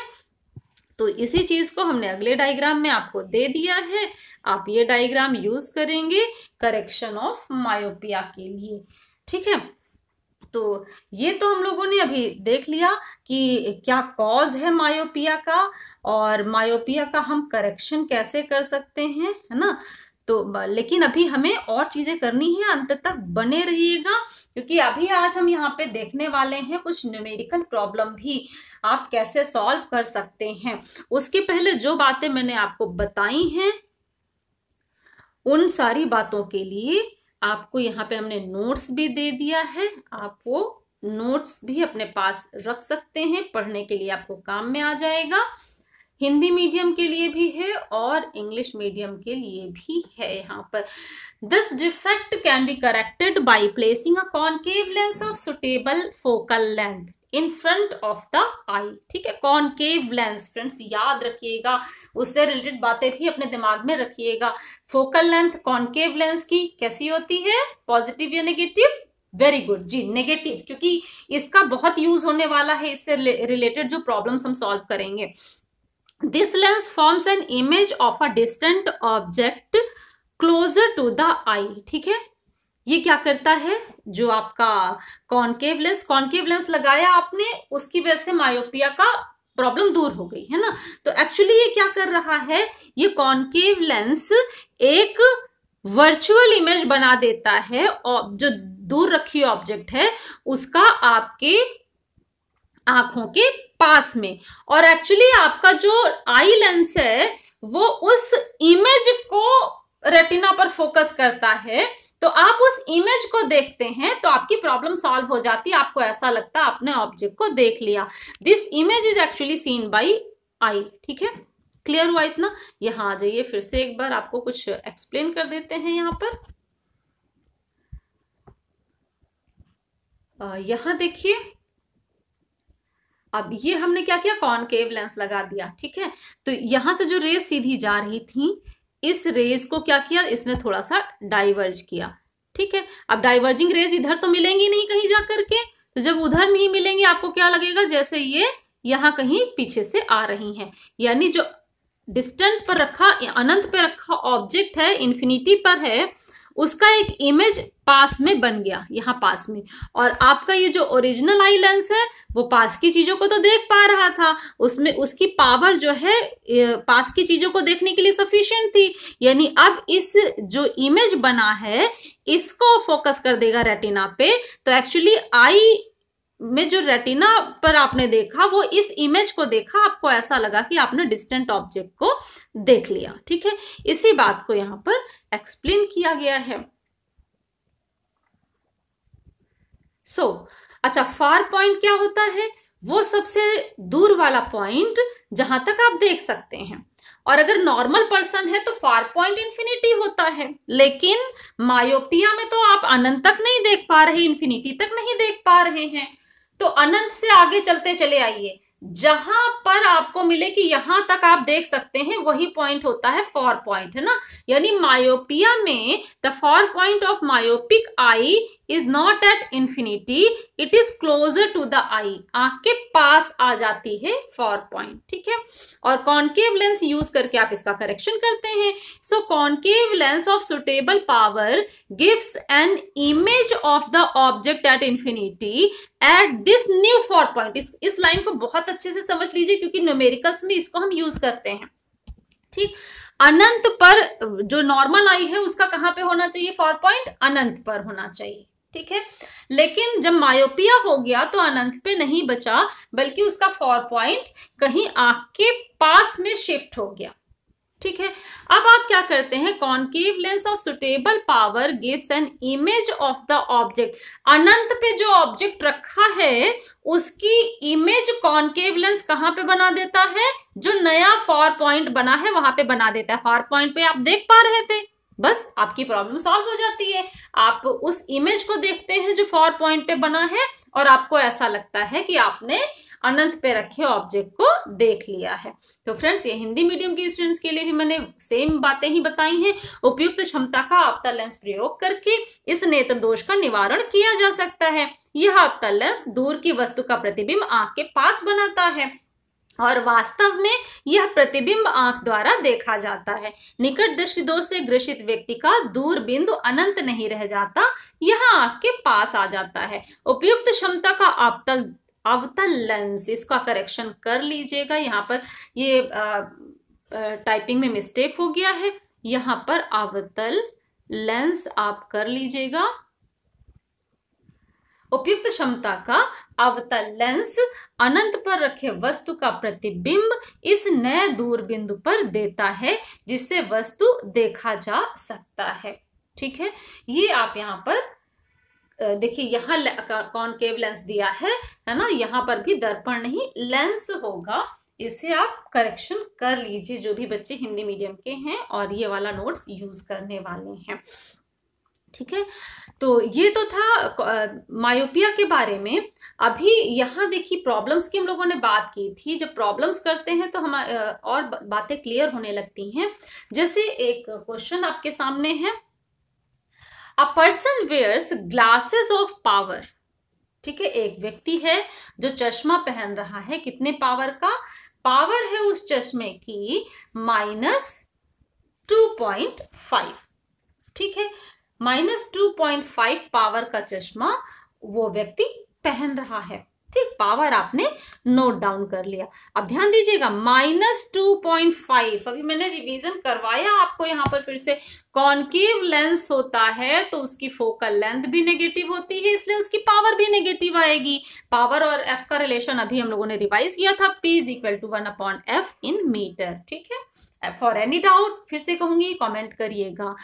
तो इसी चीज को हमने अगले डायग्राम में आपको दे दिया है। आप ये डायग्राम यूज करेंगे करेक्शन ऑफ मायोपिया के लिए। ठीक है, तो ये तो हम लोगों ने अभी देख लिया कि क्या कॉज है मायोपिया का और मायोपिया का हम करेक्शन कैसे कर सकते हैं, है ना। तो लेकिन अभी हमें और चीजें करनी है, अंत तक बने रहिएगा क्योंकि अभी आज हम यहाँ पे देखने वाले हैं कुछ न्यूमेरिकल प्रॉब्लम भी आप कैसे सॉल्व कर सकते हैं। उसके पहले जो बातें मैंने आपको बताई हैं उन सारी बातों के लिए आपको यहाँ पे हमने नोट्स भी दे दिया है, आप वो नोट्स भी अपने पास रख सकते हैं, पढ़ने के लिए आपको काम में आ जाएगा। हिंदी मीडियम के लिए भी है और इंग्लिश मीडियम के लिए भी है। यहाँ पर this defect can be corrected by placing a concave lens of suitable focal length in front of the eye. ठीक है, कॉनकेव लेंस फ्रेंड्स याद रखिएगा, उससे रिलेटेड बातें भी अपने दिमाग में रखिएगा। फोकल लेंथ कॉनकेव लेंस की कैसी होती है, पॉजिटिव या नेगेटिव? वेरी गुड जी, नेगेटिव, क्योंकि इसका बहुत यूज होने वाला है, इससे रिलेटेड जो प्रॉब्लम्स हम सॉल्व करेंगे। This lens forms an image of a distant object closer to the eye. ठीक है, ये क्या करता है, जो आपका कॉनकेव लेंस लगाया आपने, उसकी वजह से मायोपिया का प्रॉब्लम दूर हो गई है ना। तो एक्चुअली ये क्या कर रहा है, ये कॉनकेव लेंस एक वर्चुअल इमेज बना देता है, और जो दूर रखी ऑब्जेक्ट है उसका आपके आंखों के पास में, और एक्चुअली आपका जो आई लेंस है वो उस इमेज को रेटिना पर फोकस करता है। तो आप उस इमेज को देखते हैं तो आपकी प्रॉब्लम सॉल्व हो जाती है, आपको ऐसा लगता है आपने ऑब्जेक्ट को देख लिया। This image is actually seen by eye. ठीक है, क्लियर हुआ इतना? यहाँ आ जाइए, फिर से एक बार आपको कुछ एक्सप्लेन कर देते हैं। यहाँ पर यहाँ देखिए, अब ये हमने क्या किया, कॉनकेव लेंस लगा दिया। ठीक है, तो यहां से जो रेज सीधी जा रही थी, इस रेज को क्या किया, इसने थोड़ा सा डाइवर्ज किया। ठीक है, अब डाइवर्जिंग रेज इधर तो मिलेंगी नहीं कहीं जा करके, तो जब उधर नहीं मिलेंगी आपको क्या लगेगा, जैसे ये यहाँ कहीं पीछे से आ रही हैं, यानी जो डिस्टेंट पर रखा, अनंत पे रखा ऑब्जेक्ट है, इन्फिनिटी पर है, उसका एक इमेज पास में बन गया, यहाँ पास में। और आपका ये जो ओरिजिनल आई लेंस है वो पास की चीजों को तो देख पा रहा था, उसमें उसकी पावर जो है पास की चीजों को देखने के लिए सफिशिएंट थी, यानी अब इस जो इमेज बना है इसको फोकस कर देगा रेटिना पे। तो एक्चुअली आई में जो रेटिना पर आपने देखा वो इस इमेज को देखा, आपको ऐसा लगा कि आपने डिस्टेंट ऑब्जेक्ट को देख लिया। ठीक है, इसी बात को यहाँ पर एक्सप्लेन किया गया है। अच्छा, फार पॉइंट क्या होता है, वो सबसे दूर वाला पॉइंट जहां तक आप देख सकते हैं, और अगर नॉर्मल पर्सन है तो फार पॉइंट इंफिनिटी होता है, लेकिन मायोपिया में तो आप अनंत तक नहीं देख पा रहे, इंफिनिटी तक नहीं देख पा रहे हैं। तो अनंत से आगे चलते चले आइए, जहां पर आपको मिले कि यहां तक आप देख सकते हैं, वही पॉइंट होता है फार पॉइंट, है ना। यानी मायोपिया में the far point of myopic eye is not at infinity, it is closer to the eye, आंख के पास आ जाती है फार पॉइंट। ठीक है, और कॉनकेव लेंस यूज करके आप इसका करेक्शन करते हैं। So concave lens of suitable power gives an image of the object at infinity at this new far point. इस लाइन को बहुत अच्छे से समझ लीजिए, क्योंकि न्यूमेरिकल्स में इसको हम यूज करते हैं। ठीक, अनंत पर जो नॉर्मल आई है उसका कहां पे होना चाहिए फार पॉइंट, अनंत पर होना चाहिए। ठीक है, लेकिन जब मायोपिया हो गया तो अनंत पे नहीं बचा, बल्कि उसका फार पॉइंट कहीं आंख के पास में शिफ्ट हो गया। ठीक है, अब आप क्या करते हैं, concave lens of suitable power gives an image of the object. अनंत पे जो ऑब्जेक्ट रखा है उसकी इमेज कॉनकेव लेंस कहां पे बना देता है, जो नया फार पॉइंट बना है वहां पे बना देता है। फार पॉइंट पे आप देख पा रहे थे, बस आपकी प्रॉब्लम सॉल्व हो जाती है। आप उस इमेज को देखते हैं जो फार पॉइंट पे बना है, और आपको ऐसा लगता है कि आपने अनंत पे रखे ऑब्जेक्ट को देख लिया है। तो फ्रेंड्स, ये हिंदी मीडियम के स्टूडेंट्स के लिए भी मैंने सेम बातें ही बताई हैं। उपयुक्त क्षमता का अवतल लेंस प्रयोग करके इस नेत्र दोष का निवारण किया जा सकता है। यह अवतल लेंस दूर की वस्तु का प्रतिबिंब आंख के पास बनाता है, और वास्तव में यह प्रतिबिंब आंख द्वारा देखा जाता है। निकट दृष्टि दोष से ग्रसित व्यक्ति का दूर बिंदु अनंत नहीं रह जाता, यह आंख के पास आ जाता है। उपयुक्त क्षमता का अवतल लेंस, इसका करेक्शन कर लीजिएगा। यहाँ पर ये टाइपिंग में मिस्टेक हो गया है, यहाँ पर अवतल लेंस आप कर लीजिएगा। उपयुक्त क्षमता का अवतल लेंस अनंत पर रखे वस्तु का प्रतिबिंब इस नए दूर बिंदु पर देता है, जिससे वस्तु देखा जा सकता है। ठीक है, ये आप यहाँ पर देखिए, यहाँ कॉनकेव लेंस दिया है ना, यहाँ पर भी दर्पण नहीं लेंस होगा। इसे आप करेक्शन कर लीजिए, जो भी बच्चे हिंदी मीडियम के हैं और ये वाला नोट्स यूज करने वाले हैं। ठीक है, तो ये तो था मायोपिया के बारे में। अभी यहाँ देखिए, प्रॉब्लम्स की हम लोगों ने बात की थी। जब प्रॉब्लम्स करते हैं तो हम और बातें क्लियर होने लगती हैं। जैसे एक क्वेश्चन आपके सामने है, a person wears glasses of power. ठीक है, एक व्यक्ति है जो चश्मा पहन रहा है, कितने पावर का? पावर है उस चश्मे की -2.5। ठीक है, -2.5 पावर का चश्मा वो व्यक्ति पहन रहा है। ठीक, पावर आपने नोट डाउन कर लिया। अब ध्यान दीजिएगा, -2.5, अभी मैंने रिवीजन करवाया आपको यहाँ पर फिर से। कॉनकेव लेंस होता है तो उसकी फोकल लेंथ भी नेगेटिव होती है, इसलिए उसकी पावर भी नेगेटिव आएगी। पावर और एफ का रिलेशन अभी हम लोगों ने रिवाइज किया था, P = 1/f इन मीटर। ठीक है, फॉर एनी डाउट फिर से कहूंगी, कॉमेंट करिएगा।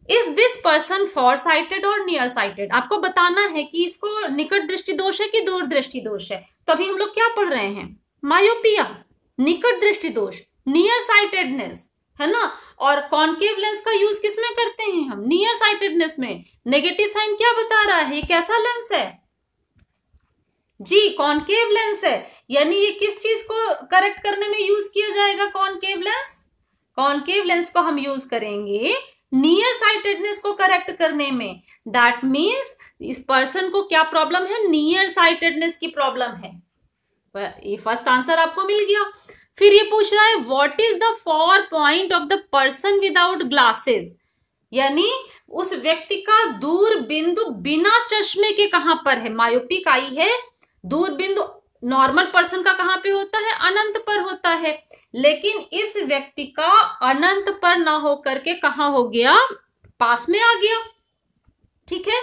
Is this person far sighted और नियर साइटेड? आपको बताना है कि इसको निकट दृष्टि दोष है कि दूर दृष्टि दोष है। तो अभी हम लोग क्या पढ़ रहे हैं? मायोपिया, निकट दृष्टि दोष, नियर साइटेडनेस, है ना। और कॉनकेव लेंस का यूज किस में करते हैं हम? नियर साइटेडनेस में। नेगेटिव साइन क्या बता रहा है? कैसा लेंस है जी? कॉनकेव लेंस है। यानी ये किस चीज को करेक्ट करने में यूज किया जाएगा? Concave lens. कॉनकेव लेंस को हम यूज करेंगे नियर साइटेडनेस को करेक्ट करने में। दैट मीन्स इस पर्सन को क्या प्रॉब्लम है? नियर साइटेडनेस की प्रॉब्लम है। ये फर्स्ट आंसर आपको मिल गया। फिर ये पूछ रहा है, what is the for point of the person without glasses? यानी उस व्यक्ति का दूर बिंदु बिना चश्मे के कहां पर है? मायोपिक आई है, दूर बिंदु नॉर्मल पर्सन का कहां पे होता है? अनंत पर होता है। लेकिन इस व्यक्ति का अनंत पर ना हो करके कहां हो गया? पास में आ गया। ठीक है,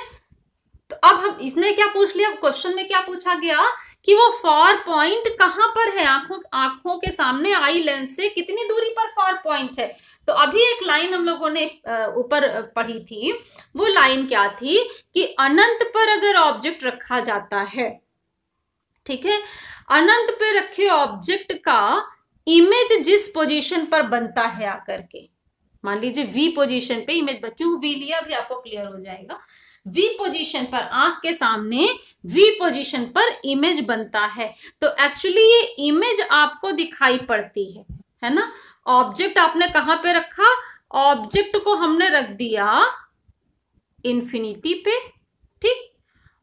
तो अब हम इसने क्या पूछ लिया? क्वेश्चन में क्या पूछा गया कि वो फॉर पॉइंट कहां पर है? आंखों के सामने आई लेंस से कितनी दूरी पर फॉर पॉइंट है? तो अभी एक लाइन हम लोगों ने ऊपर पढ़ी थी, वो लाइन क्या थी कि अनंत पर अगर ऑब्जेक्ट रखा जाता है, ठीक है, अनंत पे रखे ऑब्जेक्ट का इमेज जिस पोजीशन पर बनता है आकर के, मान लीजिए वी पोजीशन पे इमेज, क्यों वी लिया अभी आपको क्लियर हो जाएगा। वी पोजीशन पर, आंख के सामने वी पोजीशन पर इमेज बनता है, तो एक्चुअली ये इमेज आपको दिखाई पड़ती है ना। ऑब्जेक्ट आपने कहां पे रखा? ऑब्जेक्ट को हमने रख दिया इन्फिनिटी पे, ठीक।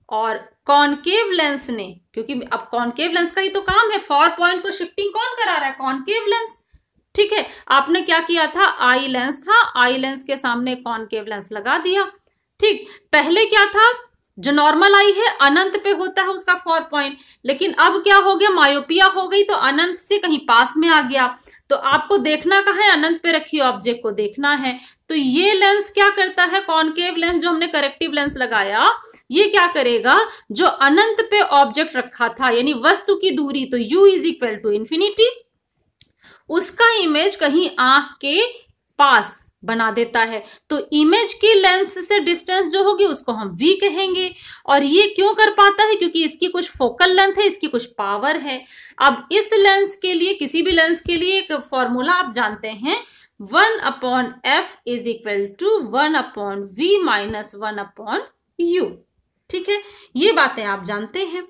और कॉनकेव लेंस ने, क्योंकि अब कॉनकेव लेंस का ही तो काम है, फॉर पॉइंट को शिफ्टिंग कौन करा रहा है? Concave lens. ठीक है, आपने क्या किया था? आई लेंस था, आई लेंस के सामने कॉनकेव लेंस लगा दिया। ठीक, पहले क्या था? जो नॉर्मल आई है अनंत पे होता है उसका फॉर पॉइंट, लेकिन अब क्या हो गया? मायोपिया हो गई, तो अनंत से कहीं पास में आ गया। तो आपको देखना कहाँ है? अनंत पे रखी ऑब्जेक्ट को देखना है। तो ये लेंस क्या करता है? कॉनकेव लेंस जो हमने करेक्टिव लेंस लगाया, ये क्या करेगा? जो अनंत पे ऑब्जेक्ट रखा था, यानी वस्तु की दूरी, तो u = इन्फिनिटी, उसका इमेज कहीं आंख के पास बना देता है। तो इमेज की लेंस से डिस्टेंस जो होगी उसको हम v कहेंगे। और ये क्यों कर पाता है? क्योंकि इसकी कुछ फोकल लेंथ है, इसकी कुछ पावर है। अब इस लेंस के लिए, किसी भी लेंस के लिए एक फॉर्मूला आप जानते हैं, 1/f = 1/v - 1/u। ठीक है, ये बातें आप जानते हैं।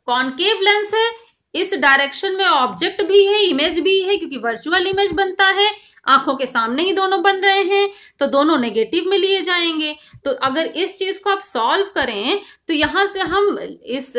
कॉनकेव लेंस है, इस डायरेक्शन में ऑब्जेक्ट भी है, इमेज भी है, क्योंकि वर्चुअल इमेज बनता है, आंखों के सामने ही दोनों बन रहे हैं, तो दोनों नेगेटिव में लिए जाएंगे। तो अगर इस चीज को आप सॉल्व करें तो यहां से हम इस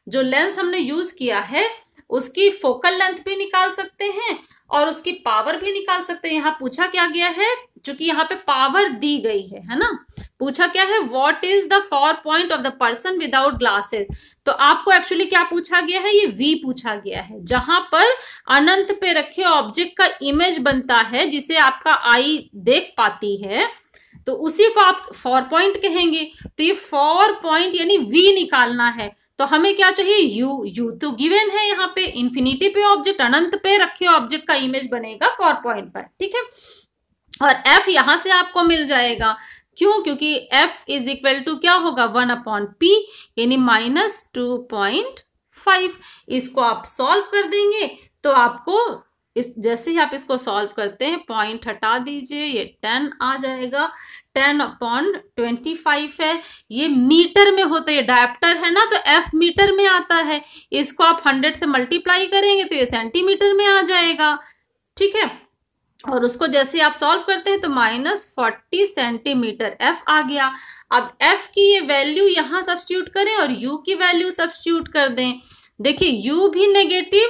जो लेंस हमने यूज किया है उसकी फोकल लेंथ भी निकाल सकते हैं और उसकी पावर भी निकाल सकते हैं। यहाँ पूछा क्या गया है? चूंकि यहाँ पे पावर दी गई है ना, पूछा क्या है? What is the for point of the person without glasses. तो आपको एक्चुअली क्या पूछा गया है? ये v पूछा गया है, जहां पर अनंत पे रखे ऑब्जेक्ट का इमेज बनता है, जिसे आपका आई देख पाती है, तो उसी को आप फॉर पॉइंट कहेंगे। तो ये फॉर पॉइंट यानी v निकालना है, तो हमें क्या चाहिए? u तो गिवन है यहाँ पे, इन्फिनिटी पे ऑब्जेक्ट, अनंत पे रखे ऑब्जेक्ट का इमेज बनेगा फॉर पॉइंट पर। ठीक है, और f यहां से आपको मिल जाएगा। क्यों? क्योंकि f इज इक्वल टू क्या होगा, 1/p यानी -2.5। इसको आप सॉल्व कर देंगे तो आपको इस जैसे ही आप इसको सॉल्व करते हैं, पॉइंट हटा दीजिए, ये 10 आ जाएगा। 10/25 है, ये मीटर में होता है, डायप्टर है ना, तो f मीटर में आता है। इसको आप 100 से मल्टीप्लाई करेंगे तो ये सेंटीमीटर में आ जाएगा। ठीक है, और उसको जैसे आप सॉल्व करते हैं तो -40 सेंटीमीटर f आ गया। अब f की ये वैल्यू यहां सब्स्टिट्यूट करें और u की वैल्यू सब्स्टिट्यूट कर दें। देखिए u भी नेगेटिव,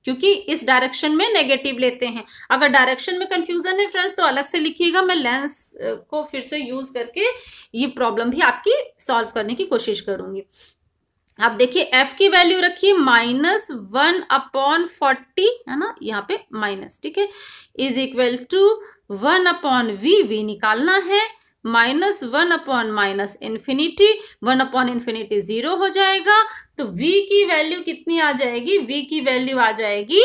क्योंकि इस डायरेक्शन में नेगेटिव लेते हैं। अगर डायरेक्शन में कंफ्यूजन है फ्रेंड्स तो अलग से लिखिएगा, मैं लेंस को फिर से यूज करके ये प्रॉब्लम भी आपकी सॉल्व करने की कोशिश करूंगी। आप देखिए f की वैल्यू रखिए -1/40 है ना, यहाँ पे माइनस, ठीक है, is equal to 1/v, v निकालना है, -1/-इन्फिनिटी, 1/इन्फिनिटी 0 हो जाएगा। तो v की वैल्यू कितनी आ जाएगी, v की वैल्यू आ जाएगी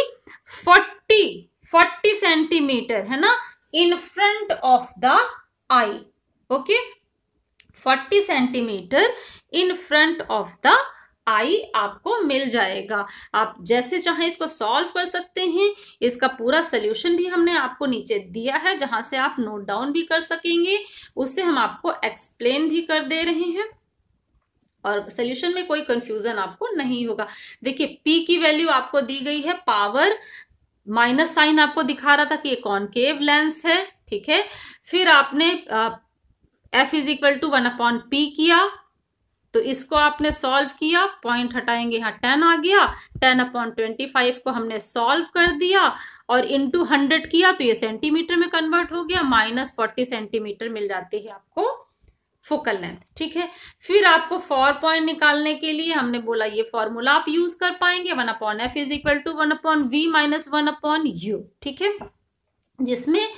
40 सेंटीमीटर, है ना, in front of the eye. Okay, 40 centimetre in front of the eye आपको मिल जाएगा। आप जैसे चाहें इसको सॉल्व कर सकते हैं। इसका पूरा सोल्यूशन भी हमने आपको नीचे दिया है, जहां से आप नोट डाउन भी कर सकेंगे, उससे हम आपको एक्सप्लेन भी कर दे रहे हैं और सोल्यूशन में कोई कंफ्यूजन आपको नहीं होगा। देखिए p की वैल्यू आपको दी गई है, पावर माइनस साइन आपको दिखा रहा था कि ये कॉनकेव लेंस है। ठीक है, फिर आपने f is equal to 1/p किया, तो इसको आपने सॉल्व किया, पॉइंट हटाएंगे, यहाँ 10 आ गया, 10/25 को हमने सॉल्व कर दिया और इनटू 100 किया तो ये सेंटीमीटर में कन्वर्ट हो गया, -40 सेंटीमीटर मिल जाती है आपको फोकल लेंथ। ठीक है, फिर आपको 4 पॉइंट निकालने के लिए हमने बोला ये फॉर्मूला आप यूज कर पाएंगे, 1/f is equal to 1/v minus 1/u। ठीक है, जिसमें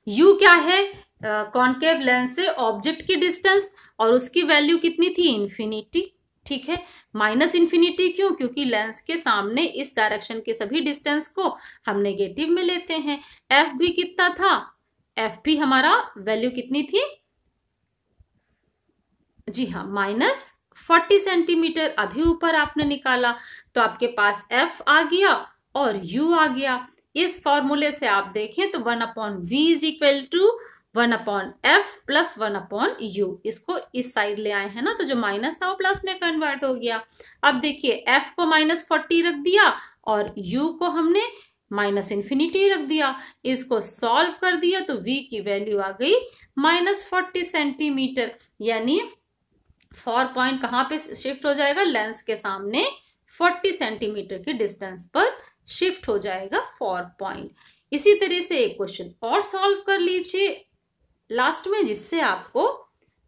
u क्या है, कॉनकेव लेंस से ऑब्जेक्ट की डिस्टेंस, और उसकी वैल्यू कितनी थी, इन्फिनिटी। ठीक है, -इन्फिनिटी क्यों, क्योंकि लेंस के सामने इस डायरेक्शन के सभी डिस्टेंस को हम नेगेटिव में लेते हैं। f भी कितना था, f भी हमारा वैल्यू कितनी थी, जी हाँ, -40 सेंटीमीटर। अभी ऊपर आपने निकाला तो आपके पास f आ गया और u आ गया। इस फॉर्मूले से आप देखें तो 1/v is equal to 1/f plus 1/u, इसको इस साइड ले आए हैं ना, तो जो माइनस था वो प्लस में कन्वर्ट हो गया। अब देखिए f को -40 रख दिया और u को हमने -इन्फिनिटी रख दिया, इसको सॉल्व कर दिया तो v की वैल्यू आ गई -40 सेंटीमीटर, यानी 4 पॉइंट कहाँ पे शिफ्ट हो जाएगा, लेंस के सामने 40 सेंटीमीटर की डिस्टेंस पर शिफ्ट हो जाएगा 4 पॉइंट। इसी तरह से एक क्वेश्चन और सॉल्व कर लीजिए लास्ट में, जिससे आपको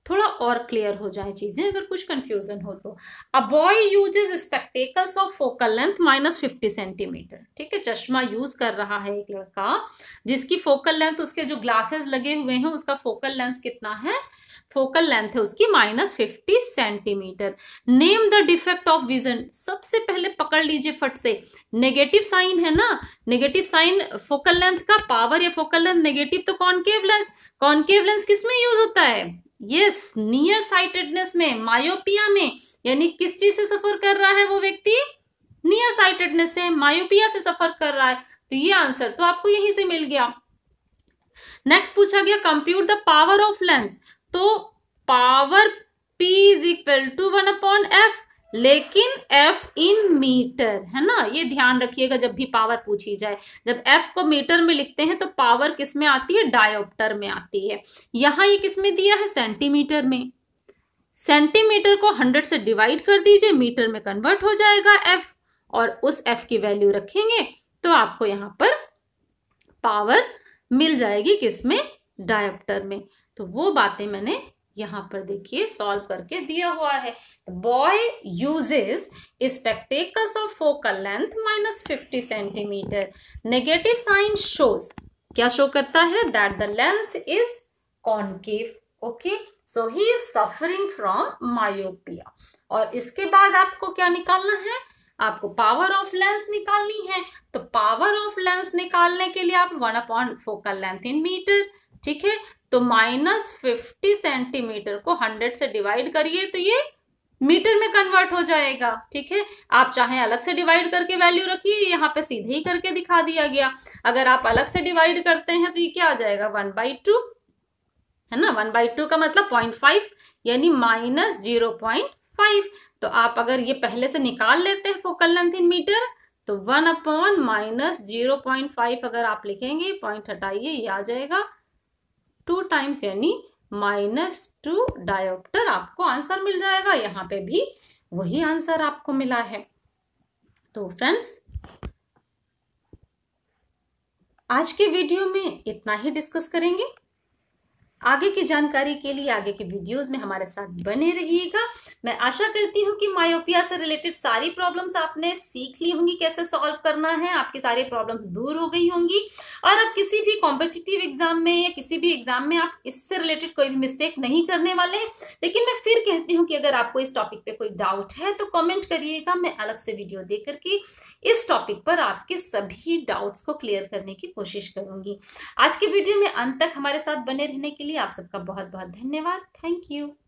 थोड़ा और क्लियर हो जाए चीजें, अगर कुछ कंफ्यूजन हो तो। A boy uses spectacles of focal length -50 centimetre. ठीक है, चश्मा यूज कर रहा है एक लड़का, जिसकी फोकल लेंथ, उसके जो ग्लासेस लगे हुए हैं उसका फोकल लेंथ कितना है, फोकल लेंथ है उसकी -50 centimetre. Name the defect of vision. सबसे पहले पकड़ लीजिए फट से, नेगेटिव साइन है ना, नेगेटिव साइन फोकल लेंथ का, पावर या फोकल लेंथ नेगेटिव, तो कॉनकेव लेंस, कॉनकेव लेंस किस में यूज होता है, यस, नियर साइटेडनेस में, मायोपिया में। यानी किस चीज से सफर कर रहा है वो व्यक्ति, नियर साइटेडनेस से, मायोपिया से सफर कर रहा है। तो ये आंसर तो आपको यहीं से मिल गया। नेक्स्ट पूछा गया compute the power of lens, तो power P is equal to 1/f, लेकिन f इन मीटर, है ना, ये ध्यान रखिएगा जब भी पावर पूछी जाए। जब f को मीटर में लिखते हैं तो पावर किस में आती है, डायोप्टर में आती है। यहां ये किस में दिया है, सेंटीमीटर में। सेंटीमीटर को 100 से डिवाइड कर दीजिए, मीटर में कन्वर्ट हो जाएगा f, और उस f की वैल्यू रखेंगे तो आपको यहां पर पावर मिल जाएगी, किसमें, डायोप्टर में। तो वो बातें मैंने यहां पर देखिए सॉल्व करके दिया हुआ है। Boy uses spectacles of focal length -50 centimeter. Negative sign shows, क्या शो करता है, that the lens is concave. Okay, so he is suffering from myopia. और इसके बाद आपको क्या निकालना है, आपको पावर ऑफ लेंस निकालनी है। तो पावर ऑफ लेंस निकालने के लिए आप 1/फोकल लेंथ इन मीटर, ठीक है, तो -50 सेंटीमीटर को 100 से डिवाइड करिए तो ये मीटर में कन्वर्ट हो जाएगा। ठीक है, आप चाहे अलग से डिवाइड करके वैल्यू रखिए, यहाँ पे सीधे ही करके दिखा दिया गया। अगर आप अलग से डिवाइड करते हैं तो ये क्या आ जाएगा 1/2, है ना। 1/2 का मतलब 0.5 यानी -0.5। तो आप अगर ये पहले से निकाल लेते हैं फोकल लेंथ इन मीटर, तो 1/-0.5 अगर आप लिखेंगे, पॉइंट हटाइए, ये आ जाएगा 2 टाइम्स यानी -2 डायोप्टर आपको आंसर मिल जाएगा। यहाँ पे भी वही आंसर आपको मिला है। तो फ्रेंड्स, आज के वीडियो में इतना ही डिस्कस करेंगे। आगे की जानकारी के लिए आगे के वीडियोस में हमारे साथ बने रहिएगा। मैं आशा करती हूँ कि मायोपिया से रिलेटेड सारी प्रॉब्लम्स आपने सीख ली होंगी, कैसे सॉल्व करना है, आपकी सारी प्रॉब्लम्स दूर हो गई होंगी और अब किसी भी कॉम्पिटिटिव एग्जाम में या किसी भी एग्जाम में आप इससे रिलेटेड कोई भी मिस्टेक नहीं करने वाले हैं। लेकिन मैं फिर कहती हूँ कि अगर आपको इस टॉपिक पे कोई डाउट है तो कॉमेंट करिएगा, मैं अलग से वीडियो दे करके इस टॉपिक पर आपके सभी डाउट्स को क्लियर करने की कोशिश करूंगी। आज के वीडियो में अंत तक हमारे साथ बने रहने के लिए आप सबका बहुत बहुत धन्यवाद। Thank you.